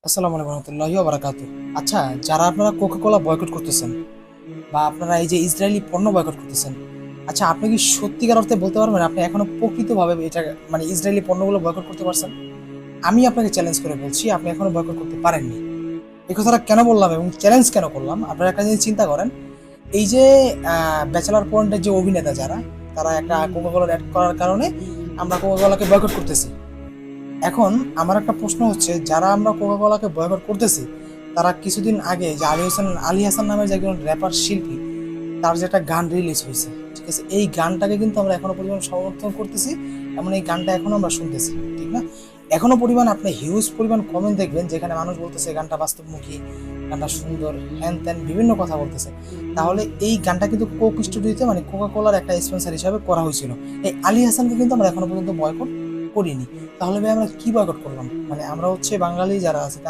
আসসালামু আলাইকুম রহমতুল্লাহি ওয়া বারাকাতুহু। আচ্ছা, যারা আপনারা কোকা-কোলা বয়কট করতেছেন বা আপনারা এই যে ইসরায়েলি পণ্য বয়কট করতেছেন, আচ্ছা আপনি কি সত্যিকার অর্থে বলতে পারবেন আপনি এখনো প্রকৃতভাবে এটা মানে ইসরায়েলি পণ্যগুলো বয়কট করতে পারছেন? আমি আপনাকে চ্যালেঞ্জ করে বলছি আপনি এখনো বয়কট করতে পারেননি। এই কথাটা কেন বললাম এবং চ্যালেঞ্জ কেন করলাম? আপনারা একটা জিনিস চিন্তা করেন, এই যে ব্যাচেলর পয়েন্টের যে অভিনেতা যারা, তারা একটা কোকা-কোলার এড করার কারণে আমরা কোকা-কোলাকে বয়কট করতেছি। এখন আমার একটা প্রশ্ন হচ্ছে, যারা আমরা কোকা-কোলাকে বয়কট করতেছি, তারা কিছুদিন আগে যে আলী হাসান নামের যে একজন র্যাপার শিল্পী, তার যে একটা গান রিলিজ হয়েছে, ঠিক আছে? এই গানটাকে কিন্তু আমরা এখনো পরিমাণ সমর্থন করতেছি, এমন এই গানটা এখনো আমরা শুনতেছি, ঠিক না? এখনো পরিমাণ আপনি হিউজ পরিমাণ কমেন্ট দেখবেন যেখানে মানুষ বলতেছে গানটা বাস্তবমুখী, গানটা সুন্দর, হ্যান ত্যান বিভিন্ন কথা বলতেছে। তাহলে এই গানটা কিন্তু কোক স্টুডিওতে মানে কোকা-কোলার একটা স্পন্সর হিসাবে করা হয়েছিল। এই আলী হাসানকে কিন্তু আমরা এখনো পর্যন্ত বয়কট করিনি। তাহলে ভাই আমরা কি বয়কট করলাম? মানে আমরা হচ্ছে বাঙালি যারা আছে